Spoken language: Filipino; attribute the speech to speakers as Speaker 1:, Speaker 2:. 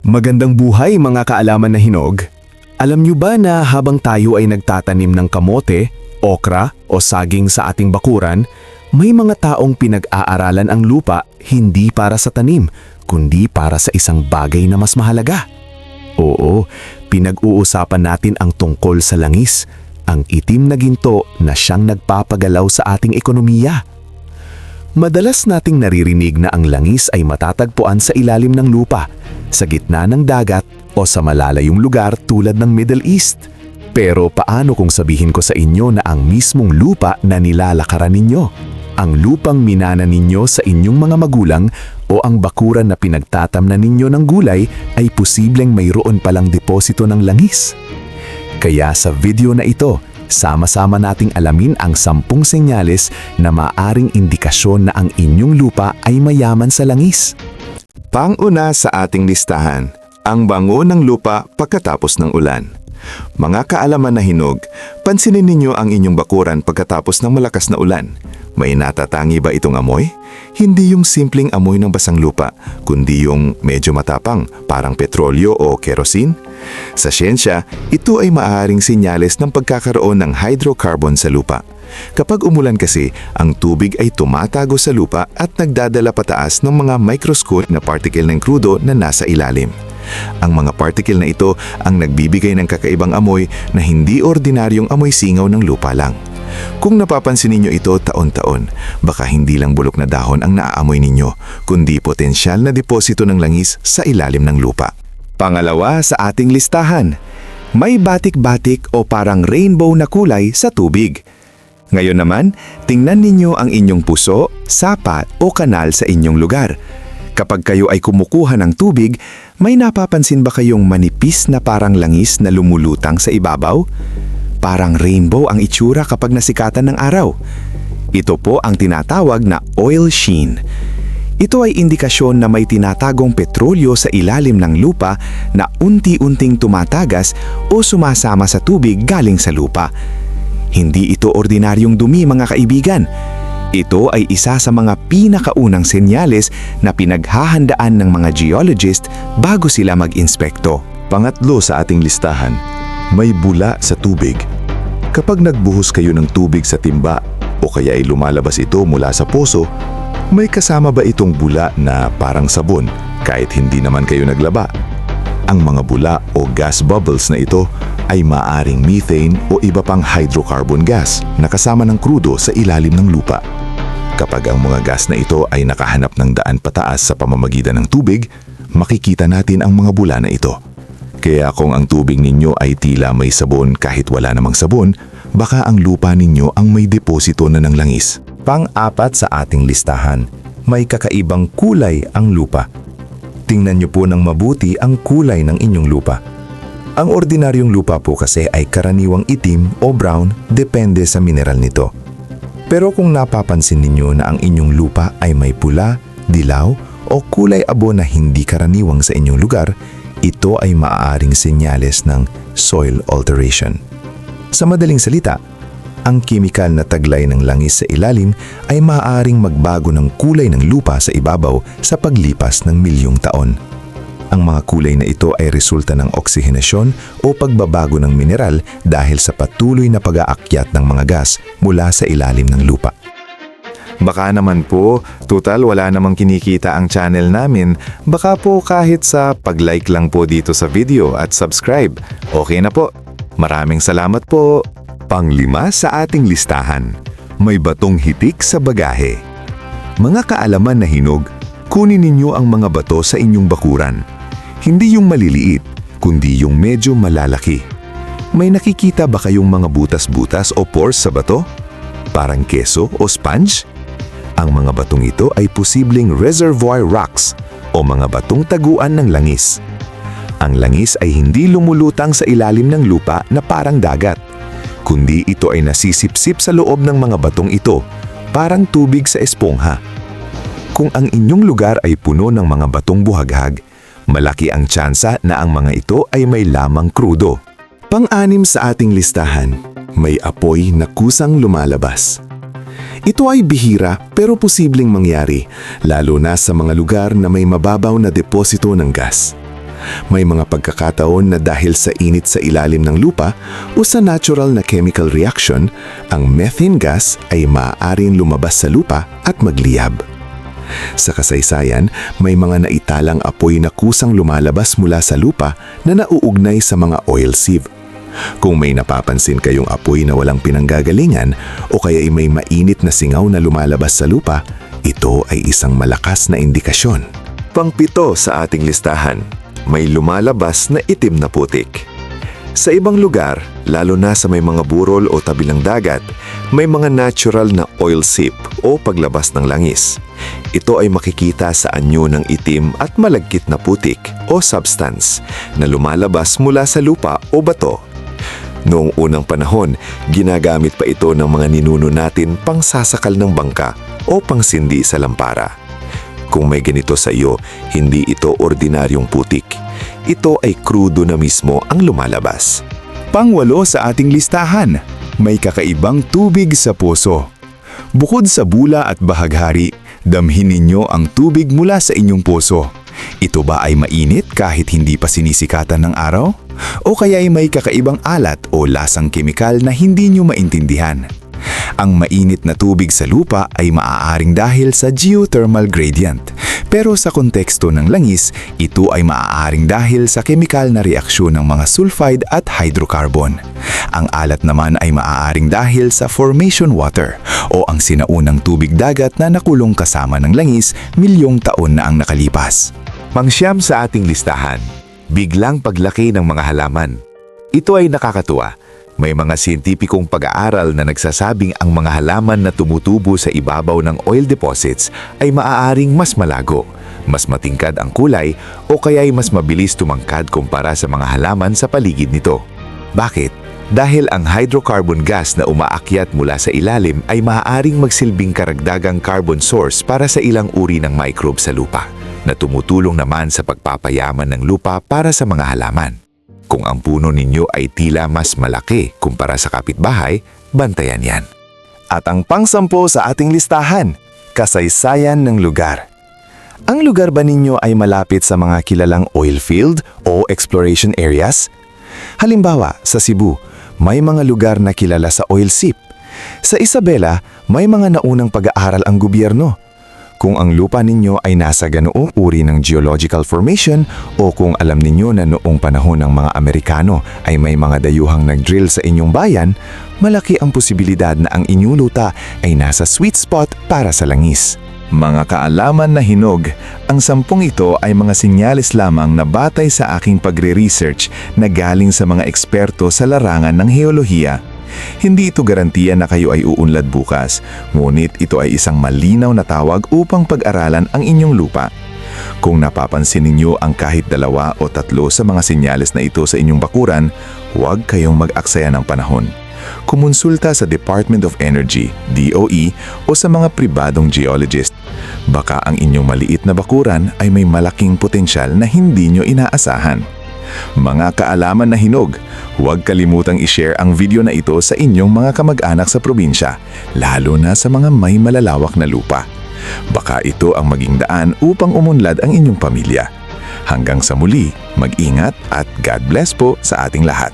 Speaker 1: Magandang buhay mga kaalaman na hinog. Alam niyo ba na habang tayo ay nagtatanim ng kamote, okra o saging sa ating bakuran, may mga taong pinag-aaralan ang lupa hindi para sa tanim, kundi para sa isang bagay na mas mahalaga. Oo, pinag-uusapan natin ang tungkol sa langis, ang itim na ginto na siyang nagpapagalaw sa ating ekonomiya. Madalas nating naririnig na ang langis ay matatagpuan sa ilalim ng lupa, sa gitna ng dagat o sa malalayong lugar tulad ng Middle East. Pero paano kung sabihin ko sa inyo na ang mismong lupa na nilalakaran ninyo, ang lupang minana ninyo sa inyong mga magulang o ang bakuran na pinagtatamnan ninyo ng gulay ay posibleng mayroon palang deposito ng langis? Kaya sa video na ito, sama-sama nating alamin ang 10 senyales na maaring indikasyon na ang inyong lupa ay mayaman sa langis.
Speaker 2: Pang-una sa ating listahan, ang bango ng lupa pagkatapos ng ulan. Mga kaalaman na hinog, pansinin ninyo ang inyong bakuran pagkatapos ng malakas na ulan. May natatangi ba itong amoy? Hindi yung simpleng amoy ng basang lupa, kundi yung medyo matapang, parang petrolyo o kerosene. Sa siyensya, ito ay maaaring senyales ng pagkakaroon ng hydrocarbon sa lupa. Kapag umulan kasi, ang tubig ay tumatago sa lupa at nagdadala pataas ng mga microscopic na particle ng krudo na nasa ilalim. Ang mga particle na ito ang nagbibigay ng kakaibang amoy na hindi ordinaryong amoy singaw ng lupa lang. Kung napapansin ninyo ito taon-taon, baka hindi lang bulok na dahon ang naaamoy ninyo, kundi potensyal na deposito ng langis sa ilalim ng lupa. Pangalawa sa ating listahan, may batik-batik o parang rainbow na kulay sa tubig. Ngayon naman, tingnan ninyo ang inyong puso, sapa o kanal sa inyong lugar. Kapag kayo ay kumukuha ng tubig, may napapansin ba kayong manipis na parang langis na lumulutang sa ibabaw? Parang rainbow ang itsura kapag nasikatan ng araw. Ito po ang tinatawag na oil sheen. Ito ay indikasyon na may tinatagong petrolyo sa ilalim ng lupa na unti-unting tumatagas o sumasama sa tubig galing sa lupa. Hindi ito ordinaryong dumi, mga kaibigan. Ito ay isa sa mga pinakaunang senyales na pinaghahandaan ng mga geologist bago sila mag-inspekto.
Speaker 3: Pangatlo sa ating listahan, may bula sa tubig. Kapag nagbuhos kayo ng tubig sa timba o kaya ay lumalabas ito mula sa poso, may kasama ba itong bula na parang sabon kahit hindi naman kayo naglaba? Ang mga bula o gas bubbles na ito ay maaring methane o iba pang hydrocarbon gas na kasama ng krudo sa ilalim ng lupa. Kapag ang mga gas na ito ay nakahanap ng daan pataas sa pamamagitan ng tubig, makikita natin ang mga bula na ito. Kaya kung ang tubig ninyo ay tila may sabon kahit wala namang sabon, baka ang lupa ninyo ang may deposito na ng langis.
Speaker 2: Pang-apat sa ating listahan, may kakaibang kulay ang lupa. Tingnan niyo po ng mabuti ang kulay ng inyong lupa. Ang ordinaryong lupa po kasi ay karaniwang itim o brown, depende sa mineral nito. Pero kung napapansin ninyo na ang inyong lupa ay may pula, dilaw o kulay abo na hindi karaniwang sa inyong lugar, ito ay maaaring senyales ng soil alteration. Sa madaling salita, ang kimikal na taglay ng langis sa ilalim ay maaaring magbago ng kulay ng lupa sa ibabaw sa paglipas ng milyong taon. Ang mga kulay na ito ay resulta ng oksihenasyon o pagbabago ng mineral dahil sa patuloy na pag-aakyat ng mga gas mula sa ilalim ng lupa.
Speaker 3: Baka naman po, total wala namang kinikita ang channel namin, baka po kahit sa pag-like lang po dito sa video at subscribe, okay na po. Maraming salamat po.
Speaker 2: Panglima sa ating listahan, may batong hitik sa bagahe. Mga kaalaman na hinog, kunin ninyo ang mga bato sa inyong bakuran. Hindi yung maliliit, kundi yung medyo malalaki. May nakikita ba kayong mga butas-butas o pores sa bato? Parang keso o sponge? Ang mga batong ito ay posibleng reservoir rocks o mga batong taguan ng langis. Ang langis ay hindi lumulutang sa ilalim ng lupa na parang dagat, kundi ito ay nasisipsip sa loob ng mga batong ito, parang tubig sa espongha. Kung ang inyong lugar ay puno ng mga batong buhaghag, malaki ang tsansa na ang mga ito ay may lamang krudo.
Speaker 1: Pang-anim sa ating listahan, may apoy na kusang lumalabas. Ito ay bihira pero posibleng mangyari, lalo na sa mga lugar na may mababaw na deposito ng gas.
Speaker 2: May mga pagkakataon na dahil sa init sa ilalim ng lupa o sa natural na chemical reaction, ang methane gas ay maaaring lumabas sa lupa at magliyab. Sa kasaysayan, may mga naitalang apoy na kusang lumalabas mula sa lupa na nauugnay sa mga oil sieve. Kung may napapansin kayong apoy na walang pinanggagalingan o kaya ay may mainit na singaw na lumalabas sa lupa, ito ay isang malakas na indikasyon.
Speaker 3: Pang-7 sa ating listahan, may lumalabas na itim na putik. Sa ibang lugar, lalo na sa may mga burol o tabi ng dagat, may mga natural na oil seep o paglabas ng langis. Ito ay makikita sa anyo ng itim at malagkit na putik o substance na lumalabas mula sa lupa o bato. Noong unang panahon, ginagamit pa ito ng mga ninuno natin pang sasakal ng bangka o pangsindi sa lampara. Kung may ganito sa iyo, hindi ito ordinaryong putik. Ito ay krudo na mismo ang lumalabas.
Speaker 4: Pang-8 sa ating listahan, may kakaibang tubig sa puso. Bukod sa bula at bahaghari, damhin ninyo ang tubig mula sa inyong puso. Ito ba ay mainit kahit hindi pa sinisikatan ng araw? O kaya ay may kakaibang alat o lasang kemikal na hindi nyo maintindihan? Ang mainit na tubig sa lupa ay maaaring dahil sa geothermal gradient. Pero sa konteksto ng langis, ito ay maaaring dahil sa kemikal na reaksyon ng mga sulfide at hydrocarbon. Ang alat naman ay maaaring dahil sa formation water o ang sinaunang tubig dagat na nakulong kasama ng langis milyong taon na ang nakalipas.
Speaker 3: Pang-9 sa ating listahan, biglang paglaki ng mga halaman. Ito ay nakakatuwa. May mga siyentipikong pag-aaral na nagsasabing ang mga halaman na tumutubo sa ibabaw ng oil deposits ay maaaring mas malago, mas matingkad ang kulay o kaya ay mas mabilis tumangkad kumpara sa mga halaman sa paligid nito. Bakit? Dahil ang hydrocarbon gas na umaakyat mula sa ilalim ay maaaring magsilbing karagdagang carbon source para sa ilang uri ng microbe sa lupa, na tumutulong naman sa pagpapayaman ng lupa para sa mga halaman. Kung ang puno ninyo ay tila mas malaki kumpara sa kapitbahay, bantayan yan.
Speaker 4: At ang pang-10 sa ating listahan, kasaysayan ng lugar. Ang lugar ba ninyo ay malapit sa mga kilalang oil field o exploration areas? Halimbawa, sa Cebu, may mga lugar na kilala sa oil seep. Sa Isabela, may mga naunang pag-aaral ang gobyerno. Kung ang lupa ninyo ay nasa ganoong uri ng geological formation o kung alam ninyo na noong panahon ng mga Amerikano ay may mga dayuhang nag-drill sa inyong bayan, malaki ang posibilidad na ang inyong luta ay nasa sweet spot para sa langis. Mga kaalaman na hinog, ang 10 ito ay mga senyales lamang na batay sa aking pagre-research na galing sa mga eksperto sa larangan ng heolohiya. Hindi ito garantiya na kayo ay uunlad bukas, ngunit ito ay isang malinaw na tawag upang pag-aralan ang inyong lupa. Kung napapansin ninyo ang kahit 2 o 3 sa mga senyales na ito sa inyong bakuran, huwag kayong mag-aksaya ng panahon. Kumonsulta sa Department of Energy, DOE, o sa mga pribadong geologist. Baka ang inyong maliit na bakuran ay may malaking potensyal na hindi nyo inaasahan. Mga kaalaman na hinog, huwag kalimutang i-share ang video na ito sa inyong mga kamag-anak sa probinsya, lalo na sa mga may malalawak na lupa. Baka ito ang maging daan upang umunlad ang inyong pamilya. Hanggang sa muli, mag-ingat at God bless po sa ating lahat.